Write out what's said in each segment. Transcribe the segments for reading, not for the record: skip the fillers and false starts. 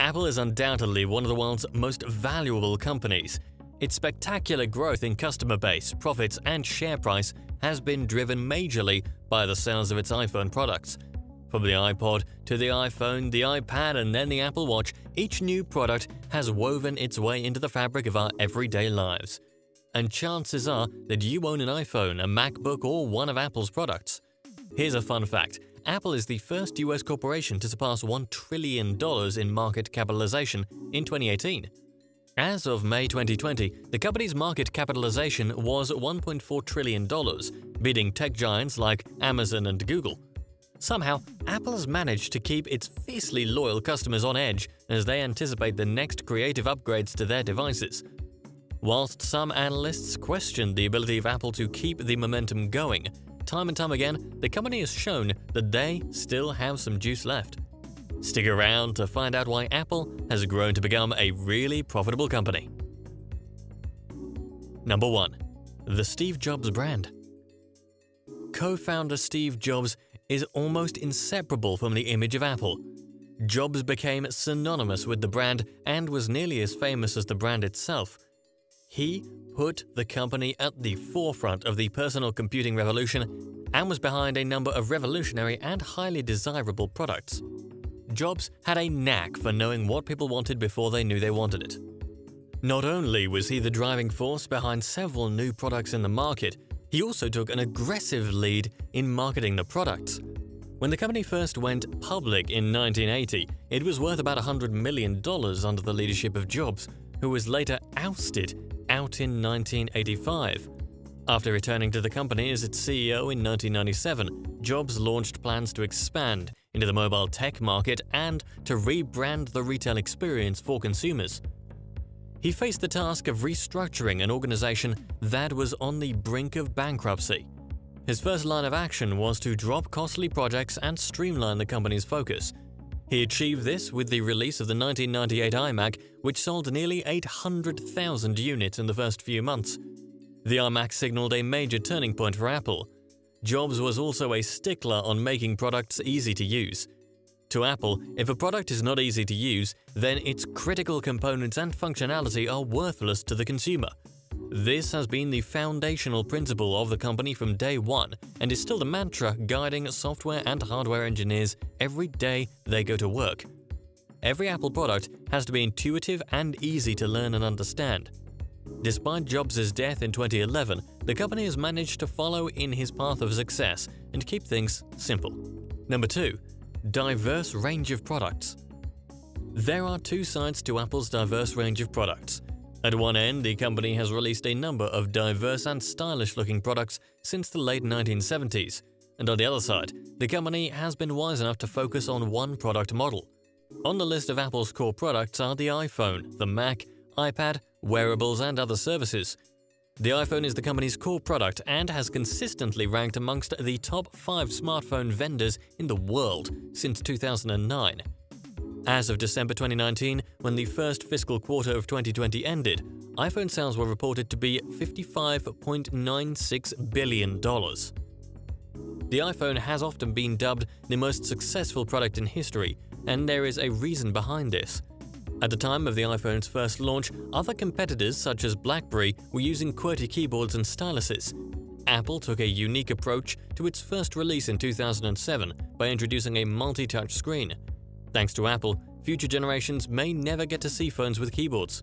Apple is undoubtedly one of the world's most valuable companies. Its spectacular growth in customer base, profits, and share price has been driven majorly by the sales of its iPhone products. From the iPod to the iPhone, the iPad, and then the Apple Watch, each new product has woven its way into the fabric of our everyday lives. And chances are that you own an iPhone, a MacBook, or one of Apple's products. Here's a fun fact. Apple is the first US corporation to surpass $1 trillion in market capitalization in 2018. As of May 2020, the company's market capitalization was $1.4 trillion, beating tech giants like Amazon and Google. Somehow, Apple has managed to keep its fiercely loyal customers on edge as they anticipate the next creative upgrades to their devices. Whilst some analysts question the ability of Apple to keep the momentum going, time and time again, the company has shown that they still have some juice left. Stick around to find out why Apple has grown to become a really profitable company. Number 1. The Steve Jobs brand. Co-founder Steve Jobs is almost inseparable from the image of Apple. Jobs became synonymous with the brand and was nearly as famous as the brand itself. He put the company at the forefront of the personal computing revolution and was behind a number of revolutionary and highly desirable products. Jobs had a knack for knowing what people wanted before they knew they wanted it. Not only was he the driving force behind several new products in the market, he also took an aggressive lead in marketing the products. When the company first went public in 1980, it was worth about $100 million under the leadership of Jobs, who was later ousted out in 1985. After returning to the company as its CEO in 1997, Jobs launched plans to expand into the mobile tech market and to rebrand the retail experience for consumers. He faced the task of restructuring an organization that was on the brink of bankruptcy. His first line of action was to drop costly projects and streamline the company's focus. He achieved this with the release of the 1998 iMac, which sold nearly 800,000 units in the first few months. The iMac signaled a major turning point for Apple. Jobs was also a stickler on making products easy to use. To Apple, if a product is not easy to use, then its critical components and functionality are worthless to the consumer. This has been the foundational principle of the company from day one and is still the mantra guiding software and hardware engineers every day they go to work. Every Apple product has to be intuitive and easy to learn and understand. Despite Jobs' death in 2011, the company has managed to follow in his path of success and keep things simple. Number 2. Diverse range of products. There are two sides to Apple's diverse range of products. At one end, the company has released a number of diverse and stylish-looking products since the late 1970s, and on the other side, the company has been wise enough to focus on one product model. On the list of Apple's core products are the iPhone, the Mac, iPad, wearables, and other services. The iPhone is the company's core product and has consistently ranked amongst the top 5 smartphone vendors in the world since 2009. As of December 2019, when the first fiscal quarter of 2020 ended, iPhone sales were reported to be $55.96 billion. The iPhone has often been dubbed the most successful product in history, and there is a reason behind this. At the time of the iPhone's first launch, other competitors such as BlackBerry were using QWERTY keyboards and styluses. Apple took a unique approach to its first release in 2007 by introducing a multi-touch screen. Thanks to Apple, future generations may never get to see phones with keyboards.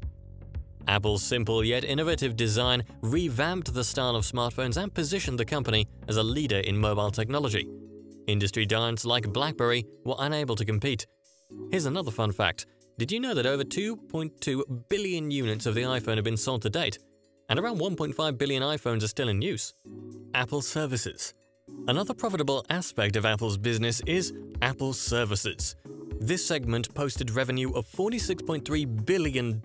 Apple's simple yet innovative design revamped the style of smartphones and positioned the company as a leader in mobile technology. Industry giants like BlackBerry were unable to compete. Here's another fun fact. Did you know that over 2.2 billion units of the iPhone have been sold to date, and around 1.5 billion iPhones are still in use? Apple Services. Another profitable aspect of Apple's business is Apple Services. This segment posted revenue of $46.3 billion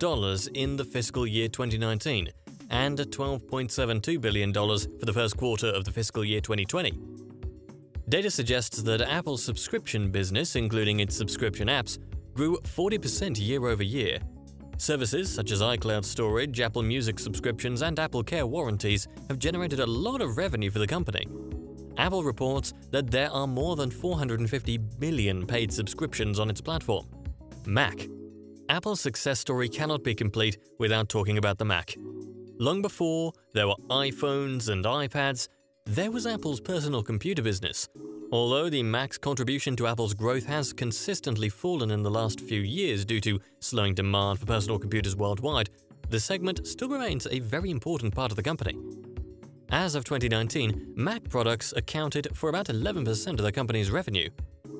in the fiscal year 2019 and $12.72 billion for the first quarter of the fiscal year 2020. Data suggests that Apple's subscription business, including its subscription apps, grew 40% year-over-year. Services such as iCloud storage, Apple Music subscriptions, and Apple Care warranties have generated a lot of revenue for the company. Apple reports that there are more than 450 million paid subscriptions on its platform. Mac. Apple's success story cannot be complete without talking about the Mac. Long before there were iPhones and iPads, there was Apple's personal computer business. Although the Mac's contribution to Apple's growth has consistently fallen in the last few years due to slowing demand for personal computers worldwide, the segment still remains a very important part of the company. As of 2019, Mac products accounted for about 11% of the company's revenue.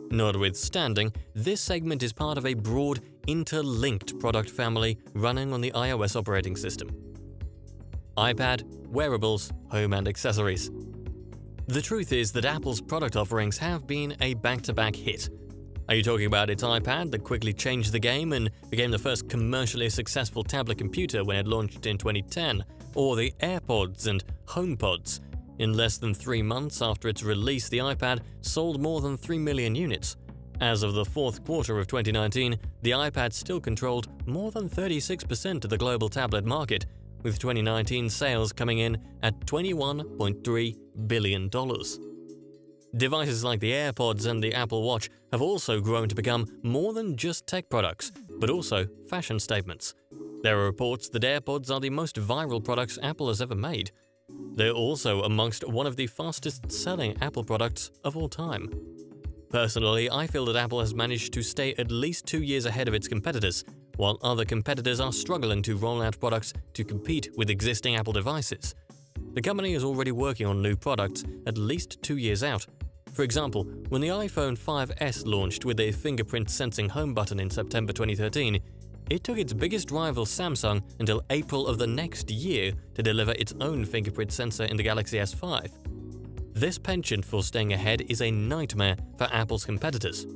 Notwithstanding, this segment is part of a broad, interlinked product family running on the iOS operating system. iPad, wearables, home and accessories. The truth is that Apple's product offerings have been a back-to-back hit. Are you talking about its iPad that quickly changed the game and became the first commercially successful tablet computer when it launched in 2010, or the AirPods and HomePods? In less than 3 months after its release, the iPad sold more than 3 million units. As of the fourth quarter of 2019, the iPad still controlled more than 36% of the global tablet market, with 2019 sales coming in at $21.3 billion. Devices like the AirPods and the Apple Watch have also grown to become more than just tech products, but also fashion statements. There are reports that AirPods are the most viral products Apple has ever made. They're also amongst one of the fastest-selling Apple products of all time. Personally, I feel that Apple has managed to stay at least 2 years ahead of its competitors, while other competitors are struggling to roll out products to compete with existing Apple devices. The company is already working on new products at least 2 years out. For example, when the iPhone 5S launched with a fingerprint sensing home button in September 2013, it took its biggest rival Samsung until April of the next year to deliver its own fingerprint sensor in the Galaxy S5. This penchant for staying ahead is a nightmare for Apple's competitors.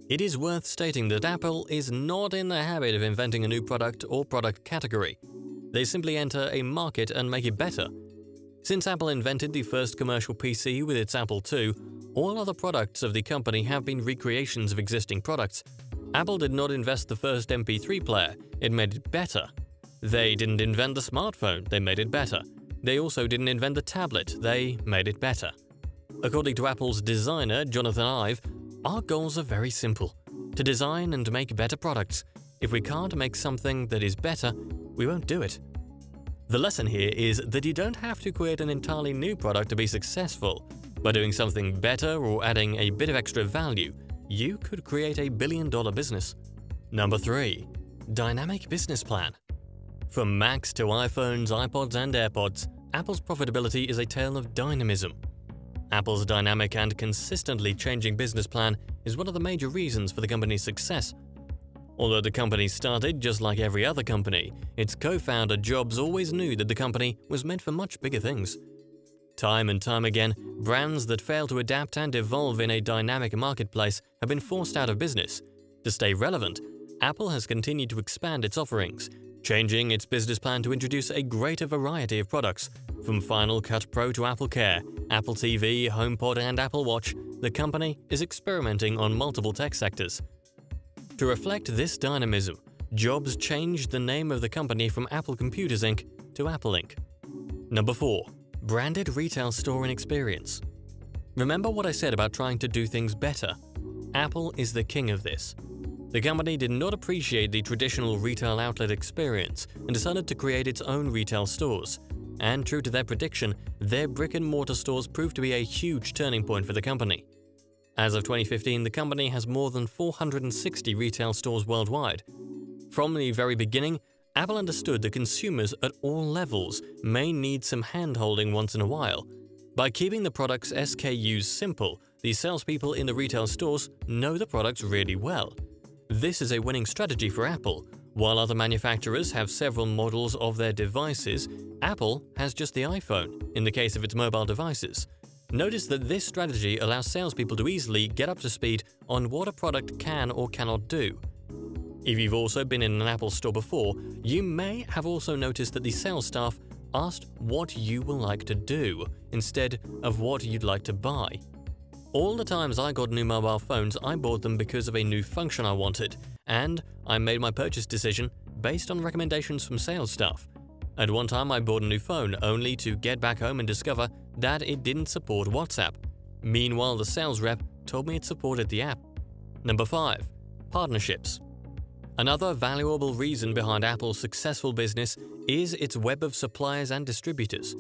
It is worth stating that Apple is not in the habit of inventing a new product or product category. They simply enter a market and make it better. Since Apple invented the first commercial PC with its Apple II, all other products of the company have been recreations of existing products. Apple did not invent the first MP3 player, it made it better. They didn't invent the smartphone, they made it better. They also didn't invent the tablet, they made it better. According to Apple's designer, Jonathan Ive, our goals are very simple: to design and make better products. If we can't make something that is better, we won't do it. The lesson here is that you don't have to create an entirely new product to be successful. By doing something better or adding a bit of extra value, you could create a billion-dollar business. Number 3. Dynamic business plan. From Macs to iPhones, iPods and AirPods, Apple's profitability is a tale of dynamism. Apple's dynamic and consistently changing business plan is one of the major reasons for the company's success. Although the company started just like every other company, its co-founder Jobs always knew that the company was meant for much bigger things. Time and time again, brands that fail to adapt and evolve in a dynamic marketplace have been forced out of business. To stay relevant, Apple has continued to expand its offerings, changing its business plan to introduce a greater variety of products. From Final Cut Pro to Apple Care, Apple TV, HomePod and Apple Watch, the company is experimenting on multiple tech sectors. To reflect this dynamism, Jobs changed the name of the company from Apple Computers Inc. to Apple Inc. Number 4. Branded retail store and experience. Remember what I said about trying to do things better? Apple is the king of this. The company did not appreciate the traditional retail outlet experience and decided to create its own retail stores. And true to their prediction, their brick-and-mortar stores proved to be a huge turning point for the company. As of 2015, the company has more than 460 retail stores worldwide. From the very beginning, Apple understood that consumers at all levels may need some hand-holding once in a while. By keeping the product's SKUs simple, the salespeople in the retail stores know the products really well. This is a winning strategy for Apple. While other manufacturers have several models of their devices, Apple has just the iPhone, in the case of its mobile devices. Notice that this strategy allows salespeople to easily get up to speed on what a product can or cannot do. If you've also been in an Apple store before, you may have also noticed that the sales staff asked what you will like to do, instead of what you'd like to buy. All the times I got new mobile phones, I bought them because of a new function I wanted, and I made my purchase decision based on recommendations from sales staff. At one time I bought a new phone only to get back home and discover that it didn't support WhatsApp. Meanwhile, the sales rep told me it supported the app. Number 5. Partnerships. Another valuable reason behind Apple's successful business is its web of suppliers and distributors.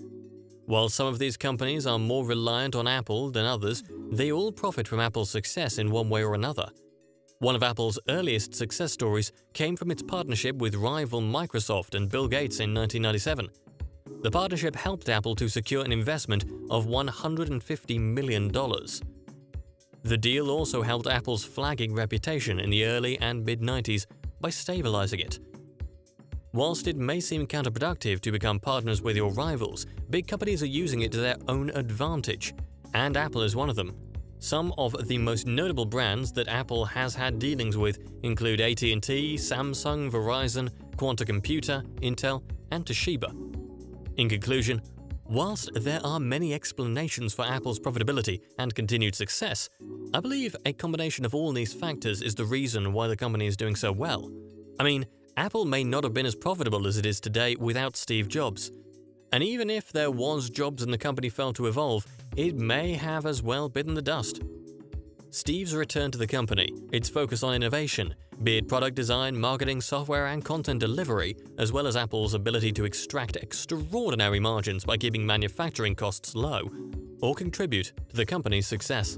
While some of these companies are more reliant on Apple than others, they all profit from Apple's success in one way or another. One of Apple's earliest success stories came from its partnership with rival Microsoft and Bill Gates in 1997. The partnership helped Apple to secure an investment of $150 million. The deal also helped Apple's flagging reputation in the early and mid-90s by stabilizing it. Whilst it may seem counterproductive to become partners with your rivals, big companies are using it to their own advantage, and Apple is one of them. Some of the most notable brands that Apple has had dealings with include AT&T, Samsung, Verizon, Quanta Computer, Intel, and Toshiba. In conclusion, whilst there are many explanations for Apple's profitability and continued success, I believe a combination of all these factors is the reason why the company is doing so well. I mean, Apple may not have been as profitable as it is today without Steve Jobs. And even if there was Jobs and the company failed to evolve, it may have as well bitten the dust. Steve's return to the company, its focus on innovation, be it product design, marketing, software, and content delivery, as well as Apple's ability to extract extraordinary margins by keeping manufacturing costs low, all contribute to the company's success.